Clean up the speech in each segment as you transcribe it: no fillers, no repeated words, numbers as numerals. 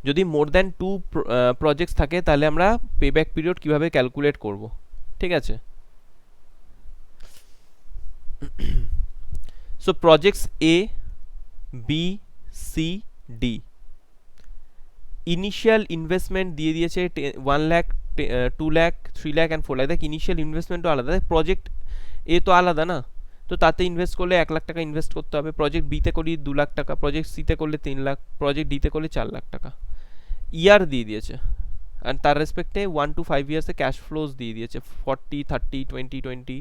যদি more than 2 projects থাকে তাহলে আমরা পেব্যাক পিরিয়ড কিভাবে ক্যালকুলেট করব, ঠিক আছে? So projects A, B, C, D, initial investment দিয়ে দিয়েছে 1 লাখ, 2 লাখ, 3 লাখ অ্যান্ড 4 লাখ। দেখ ইনিশিয়াল ইনভেস্টমেন্টও আলাদা, প্রজেক্ট এ তো আলাদা না, তো তাতে ইনভেস্ট করলে 1 লাখ টাকা ইনভেস্ট করতে হবে, প্রজেক্ট বিতে করি 2 লাখ টাকা, প্রজেক্ট সিতে করলে 3 লাখ, প্রজেক্ট ডিতে করলে 4 লাখ টাকা। ইয়ার দিয়ে দিয়েছে, আর তার রেসপেক্টে 1 to 5 ইয়ার্সে ক্যাশ ফ্লোজ দিয়ে দিয়েছে 40, 30, 20, 20,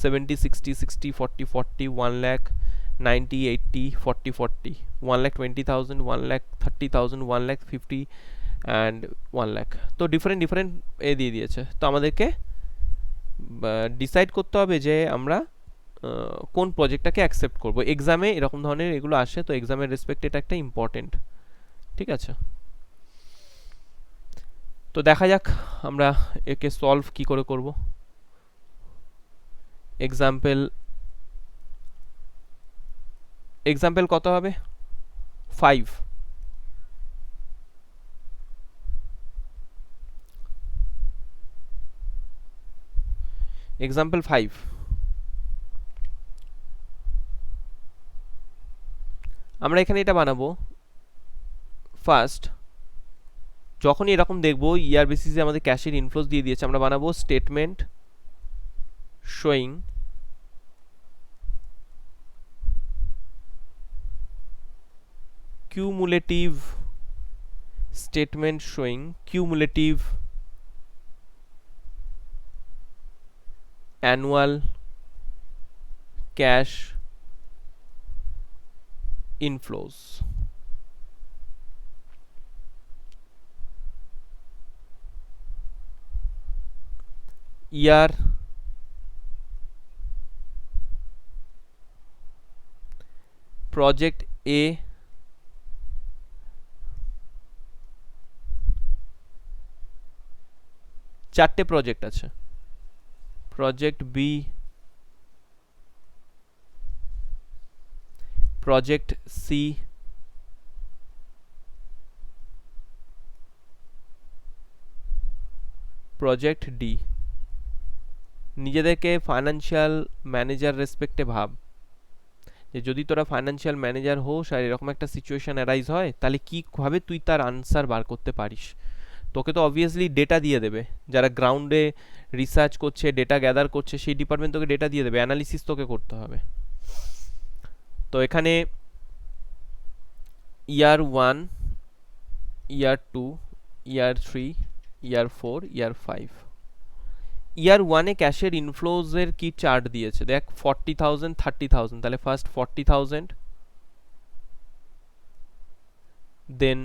70, 60, 60, 40, 40, 1 লাখ, 90, 80, 40, 40, 1 লাখ 20,000, 1 লাখ 30,000, 1 লাখ 50 অ্যান্ড 1 লাখ। তো ডিফারেন্ট ডিফারেন্ট এ দিয়ে দিয়েছে, তো আমাদেরকে ডিসাইড করতে হবে যে আমরা কোন প্রজেক্টটাকে অ্যাকসেপ্ট করব। এক্সামে এরকম ধরনের এগুলো আসে, তো এক্সামের রেসপেক্ট এটা একটা ইম্পর্টেন্ট, ঠিক আছে? তো দেখা যাক আমরা একে সলভ কি করে করব। এক্সাম্পল কত হবে? 5। এক্সাম্পল 5, আমরা এখানে এটা বানাবো। ফার্স্ট যখনই এরকম দেখবো ইয়ার বেসিসে আমাদের ক্যাশের ইনফ্লোস দিয়ে দিয়েছে, আমরা বানাবো statement showing cumulative, statement showing cumulative annual cash inflows. Year project A, চারটে প্রজেক্ট আছে, project B, project C, project D. নিজেদেরকে ফাইন্যান্সিয়াল ম্যানেজার রেসপেক্টে ভাব, যে যদি তোরা ফাইন্যান্সিয়াল ম্যানেজার হোস আর এরকম একটা সিচুয়েশন অ্যারাইজ হয় তাহলে কীভাবে তুই তার আনসার বার করতে পারিস। তোকে তো অবভিয়াসলি ডেটা দিয়ে দেবে, যারা গ্রাউন্ডে রিসার্চ করছে, ডেটা গ্যাদার করছে, সেই ডিপার্টমেন্ট তোকে ডেটা দিয়ে দেবে, অ্যানালিসিস তোকে করতে হবে। তো এখানে ইয়ার 1, ইয়ার 2, ইয়ার 3, ইয়ার 4, ইয়ার 5। ইয়ার 1-এ ক্যাশের ইনফ্লোজের কি চার্ট দিয়েছে দেখ, 40,000, 30,000, তাহলে ফার্স্ট 40,000, দেন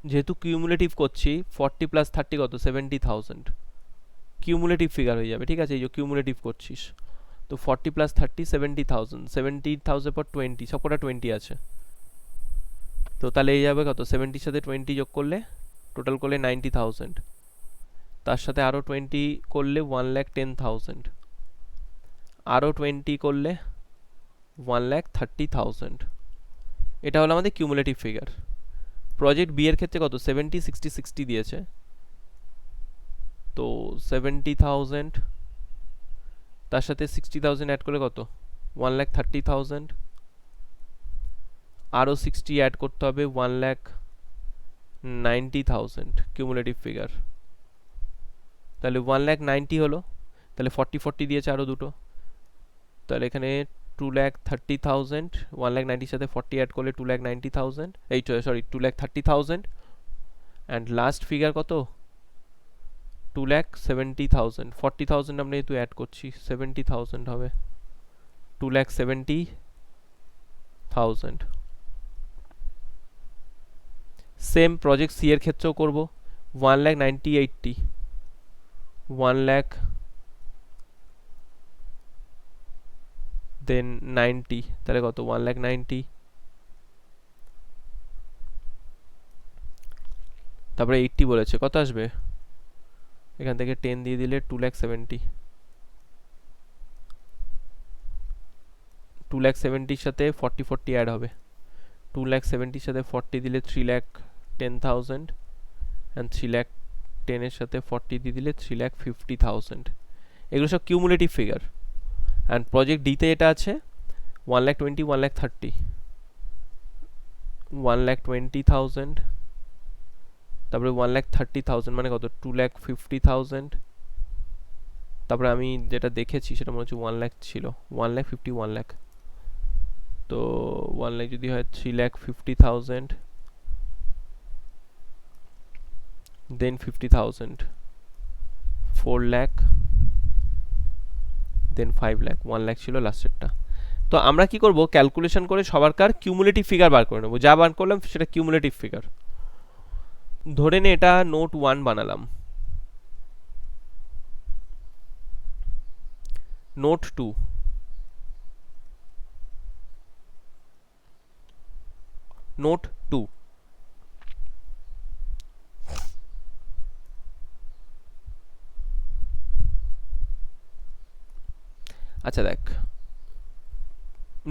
যেহেতু কিউমুলেটিভ করছি 40 প্লাস 30 কত, 70,000 কিউমুলেটিভ ফিগার হয়ে যাবে, ঠিক আছে? এই যে কিউমুলেটিভ করছিস, তো 40 প্লাস 30, 70,000, 70,000 পর 20, সবকটা 20 আছে, তো তাহলে এই যাবে কত, 70-র সাথে 20 যোগ করলে টোটাল করলে 90,000, তার সাথে আরও 20 করলে 1,10,000, আরও 20 করলে 1,30,000। এটা হলো আমাদের কিউমুলেটিভ ফিগার। প্রজেক্ট বি এর ক্ষেত্রে কত, 70, 60, 60 দিয়েছে, তো 70,000 তার সাথে 60,000 অ্যাড করে কত, 1,30,000, আরও 60 অ্যাড করতে হবে, 1,90,000 কিউমুলেটিভ ফিগার। তাহলে 1,90,000 হলো, তাহলে 40 40 দিয়েছে আরও দুটো, তাহলে এখানে 2,30,000, 1,90,000 সাথে 40 অ্যাড করলে 2,90,000, এই সরি 2,30,000, অ্যান্ড লাস্ট ফিগার কত, 2,70,000। 40,000 আমরা যেহেতু অ্যাড করছি 70,000 হবে, 2,70,000। সেম প্রজেক্ট সি এর ক্ষেত্রেও করব, 1,90,80, 1 লাখ, দেন 90, তাহলে কত, 1,90,000, তারপরে 80 বলেছে, কত আসবে, এখান থেকে 10 দিয়ে দিলে 2,70,000, 2,70,000 সাথে 40 40 অ্যাড হবে, 2,70,000 সাথে 40 দিলে 3,10,000, অ্যান্ড 3,10,000 এর সাথে 40 দিয়ে দিলে 3,50,000। এগুলো সব কিউমুলেটিভ ফিগার। অ্যান্ড প্রজেক্ট ডিতে এটা আছে 1,20,000, 1,30,000, 1,20,000, তারপরে 1,30,000 মানে কত, 2,50,000। তারপরে আমি যেটা দেখেছি সেটা মনে হচ্ছে 1,00,000 ছিল, 1,50,000, 1,00,000। তো 1,00,000 যদি হয় 3,50,000, দেন 50,000, 4,00,000, দেন 5,00,000, 1,00,000 ছিল লাস্টেরটা। তো আমরা কি করব, ক্যালকুলেশন করে সবারকার কিউমুলেটিভ ফিগার বার করে নেব, যা বার করলাম সেটা কিউমুলেটিভ ফিগার। ধরে নে এটা নোট 1 বানালাম, নোট 2, নোট 2, আচ্ছা দেখ,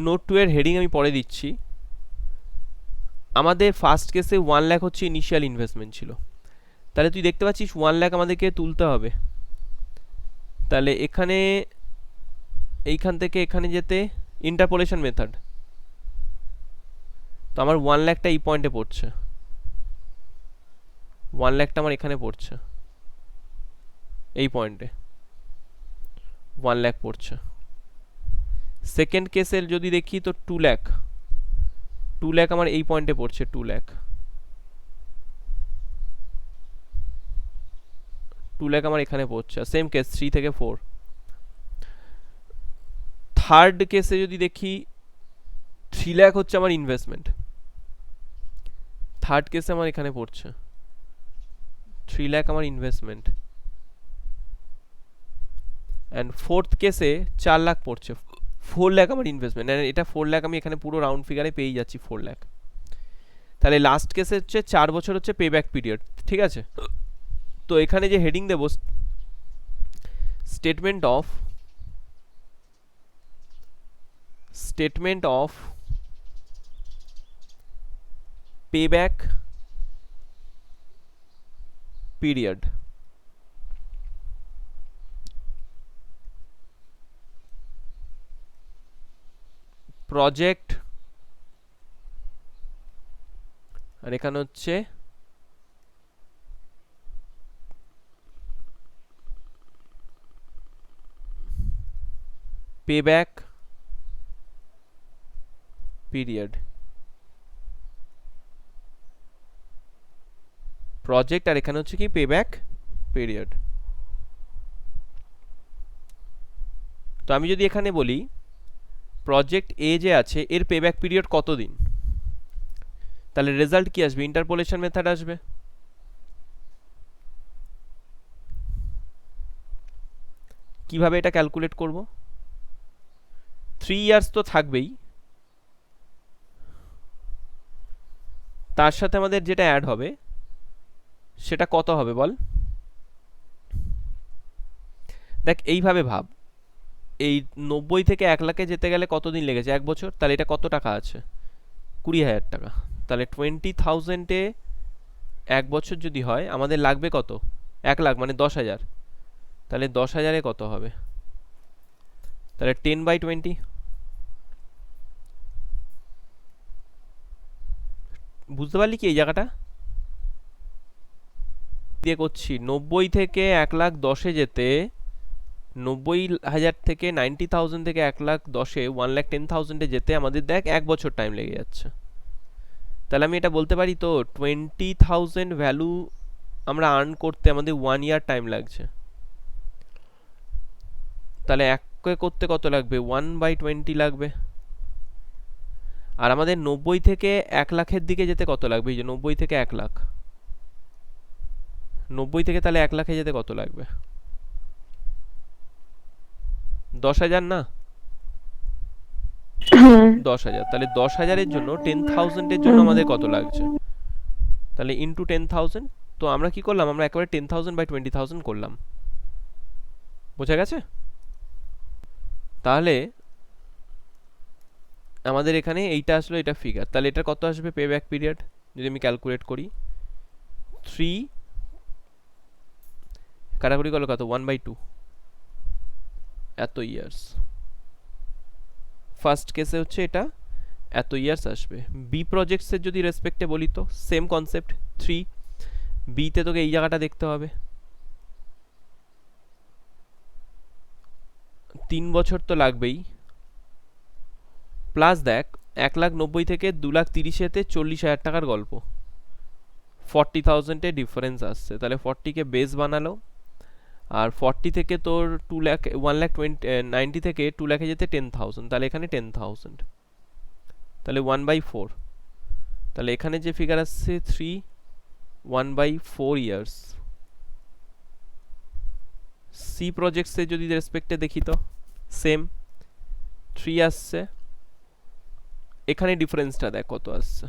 নোট 2 এর হেডিং আমি পরে দিচ্ছি। আমাদের ফার্স্ট কেসে 1,00,000 হচ্ছে ইনিশিয়াল ইনভেস্টমেন্ট ছিল, তাহলে তুই দেখতে পাচ্ছিস 1,00,000 আমাদেরকে তুলতে হবে। তাহলে এখানে, এইখান থেকে এখানে যেতে ইন্টারপোলেশন মেথড, তো আমার 1,00,000টা এই পয়েন্টে পড়ছে, 1,00,000টা আমার এখানে পড়ছে, এই পয়েন্টে 1,00,000 পড়ছে। সেকেন্ড কেসের যদি দেখি তো 2,00,000 আমার এই পয়েন্টে পড়ছে, 2,00,000 আমার এখানে পড়ছে। সেম কেস 3 থেকে 4। থার্ড কেসে যদি দেখি 3,00,000 হচ্ছে আমার ইনভেস্টমেন্ট, থার্ড কেসে আমার এখানে পড়ছে 3,00,000 আমার ইনভেস্টমেন্ট। অ্যান্ড ফোর্থ কেসে 4,00,000 পড়ছে, 4,00,000 আমার ইনভেস্টমেন্ট। এটা 4,00,000 আমি এখানে পুরো রাউন্ড ফিগারে পেয়ে যাচ্ছি 4,00,000। তাহলে লাস্ট কেসে হচ্ছে 4 বছর হচ্ছে পে ব্যাক পিরিয়ড, ঠিক আছে। তো এখানে যে হেডিং দেব, statement of pay back period. Project, আর এখানে হচ্ছে পেব্যাক পিরিয়ড, প্রজেক্ট, আর এখানে হচ্ছে কি পেব্যাক পিরিয়ড। তো আমি যদি এখানে বলি প্রজেক্ট এ যে আছে এর পেব্যাক পিরিয়ড কত দিন, তাহলে রেজাল্ট কি আসবে, ইন্টারপোলেশন মেথড আসবে। কিভাবে এটা ক্যালকুলেট করব, 3 ইয়ার্স তো থাকবেই, তার সাথে আমাদের যেটা অ্যাড হবে সেটা কত হবে বল। দেখ এইভাবে ভাব, এই 90 থেকে 1,00,000-এ যেতে গেলে কতদিন লেগেছে, 1 বছর। তাহলে এটা কত টাকা আছে, 20,000 টাকা। তাহলে 20,000-এ 1 বছর যদি হয় আমাদের লাগবে কত, 1,00,000 মানে 10,000। তাহলে 10,000-এ কত হবে, তাহলে 10/20। বুঝতে পারলি কি এই জায়গাটা দিয়ে করছি, 90 থেকে 1,10,000-এ যেতে, 90,000 থেকে 90,000 থেকে 1,10,000-এ 1,10,000-এ যেতে আমাদের দেখ 1 বছর টাইম লেগে যাচ্ছে। তাহলে আমি এটা বলতে পারি তো 20,000 ভ্যালু আমরা আর্ন করতে আমাদের 1 ইয়ার টাইম লাগছে। তাহলে 1 করতে কত লাগবে, 1/20 লাগবে। আর আমাদের 90 থেকে 1,00,000-এর দিকে যেতে কত লাগবে, এই যে 90 থেকে 1,00,000, 90 থেকে তাহলে 1,00,000-এ যেতে কত লাগবে, 10,000 না, 10,000। তাহলে 10,000-এর জন্য 10,000-এর জন্য আমাদের কত লাগছে, তাহলে ইন্টু 10,000। তো আমরা কি করলাম, আমরা একেবারে 10,000/20,000 করলাম। বোঝা গেছে। তাহলে আমাদের এখানে এইটা আসলো, এটা ফিগার। তাহলে এটা কত আসবে পে ব্যাক পিরিয়ড, যদি আমি ক্যালকুলেট করি 3 কাটাকুটি করলে কত 1/2 এত ইয়ার্স ফার্স্ট কেসে হচ্ছে এটা এত ইয়ার্স আসবে বি প্রজেক্টসের যদি রেসপেক্টে বলি তো সেম কনসেপ্ট 3 বিতে তোকে এই জায়গাটা দেখতে হবে 3 বছর তো লাগবেই প্লাস দেখ 1,90,000 থেকে 2,30,000-তে 40,000 টাকার গল্প 40,000 এ ডিফারেন্স আসছে তাহলে 40 কে বেস বানালো আর 40 থেকে তোর 2 লাখ 1,90,000 থেকে 2 লাখে যেতে 10,000 তাহলে এখানে 10,000 তাহলে 1/4 তাহলে এখানে যে ফিগার আসছে 3 1/4 ইয়ার্স সি প্রজেক্টসে যদি রেসপেক্টে দেখি তো সেম 3 আসছে এখানে ডিফারেন্সটা দেখ কত আসছে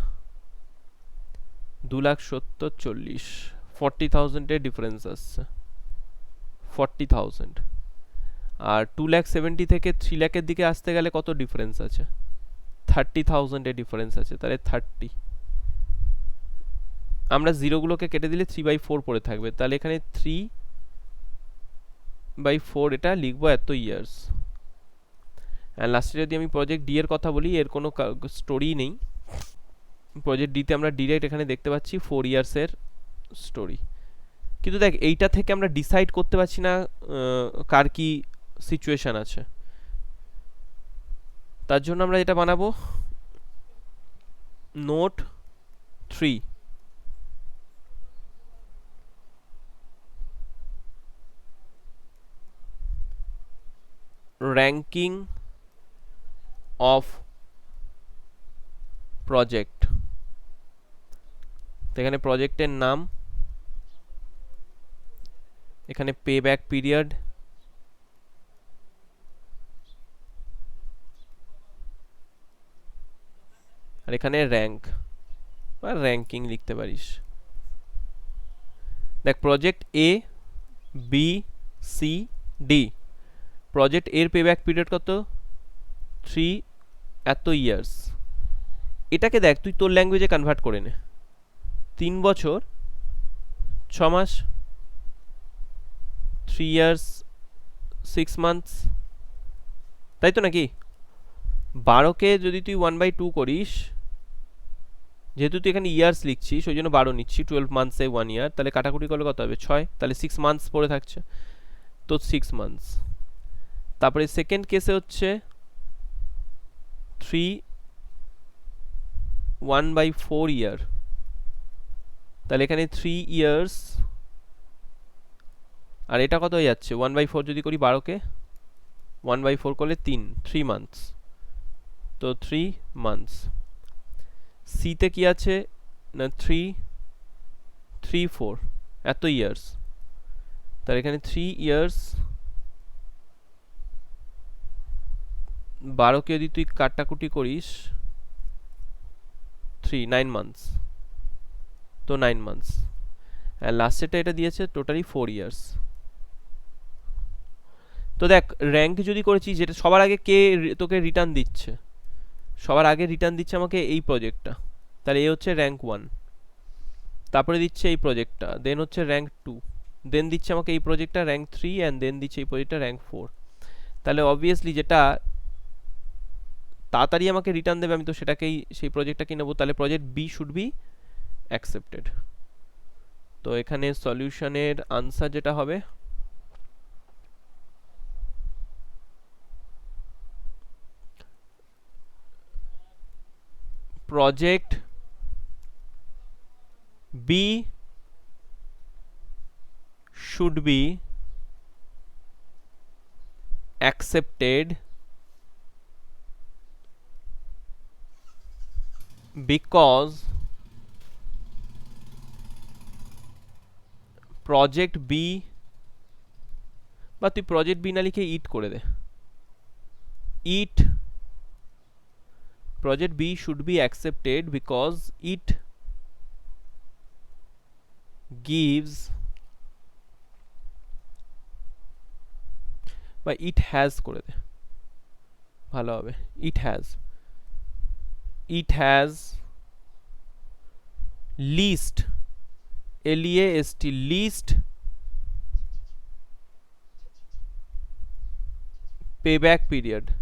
2,70,40 40,000 এর ডিফারেন্স আসছে 40,000 আর 2,70,000 থেকে 3 লাখের দিকে আসতে গেলে কত ডিফারেন্স আছে 30,000 এর ডিফারেন্স আছে তাহলে 30 আমরা জিরোগুলোকে কেটে দিলে 3/4 পড়ে থাকবে তাহলে এখানে 3/4 এটা লিখবো এত ইয়ার্স আর লাস্টে যদি আমি প্রজেক্ট ডি এর কথা বলি এর কোনো স্টোরি নেই প্রজেক্ট ডিতে আমরা ডিরেক্ট এখানে দেখতে পাচ্ছি 4 ইয়ার্সের স্টোরি কিন্তু দেখ এইটা থেকে আমরা ডিসাইড করতে পারছি না কার কি সিচুয়েশন আছে তার জন্য আমরা এটা বানাবো নোট 3 ranking of project এখানে প্রজেক্টের নাম এখানে পেব্যাক পিরিয়ড আর এখানে র্যাঙ্ক বা র্যাঙ্কিং লিখতে পারিস দেখ প্রজেক্ট এ বি সি ডি প্রজেক্ট এর পেব্যাক পিরিয়ড কত 3 এত ইয়ার্স এটাকে দেখ তুই তোর ল্যাঙ্গুয়েজে কনভার্ট করে নে 3 বছর 6 মাস 3 ইয়ার্স 6 মান্থস তাই তো নাকি 12কে যদি তুই 1/2 করিস যেহেতু তুই এখানে ইয়ার্স লিখছিস ওই জন্য 12 নিচ্ছি 12 মান্থসে 1 ইয়ার তাহলে কাটাকুটি করলে কত হবে 6 তাহলে 6 মান্থস পড়ে থাকছে তো 6 মান্থস তারপরে সেকেন্ড কেসে হচ্ছে 3 1/4 ইয়ার তাহলে এখানে 3 ইয়ার্স আর এটা কত হয়ে যাচ্ছে 1/4 যদি করি 12কে 1/4 করলে 3 মান্থস তো 3 মান্থস সিতে কি আছে না 3 4 এত ইয়ার্স তাহলে এখানে 3 ইয়ার্স 12কে যদি তুই কাটাকুটি করিস 9 মান্থস তো 9 মান্থস আর লাস্টেরটা এটা দিয়েছে টোটালি 4 ইয়ার্স তো দেখ র্যাঙ্ক যদি করেছিস যেটা সবার আগে কে তোকে রিটার্ন দিচ্ছে সবার আগে রিটার্ন দিচ্ছে আমাকে এই প্রজেক্টটা তাহলে এই হচ্ছে র্যাঙ্ক 1 তারপরে দিচ্ছে এই প্রজেক্টটা দেন হচ্ছে র্যাঙ্ক 2 দেন দিচ্ছে আমাকে এই প্রজেক্টটা র্যাঙ্ক 3 অ্যান্ড দেন দিচ্ছে এই প্রজেক্টটা র্যাঙ্ক 4 তাহলে অবভিয়াসলি যেটা তাড়াতাড়ি আমাকে রিটার্ন দেবে আমি তো সেটাকেই সেই প্রজেক্টটাকেই নেবো তাহলে project B should be accepted তো এখানে সলিউশনের আনসার যেটা হবে project B should be accepted because project B বা তুই project B না লিখে ইট করে দে ইট project B should be accepted because it gives বা it has করে দে ভালো হবে it has least LEAST least payback period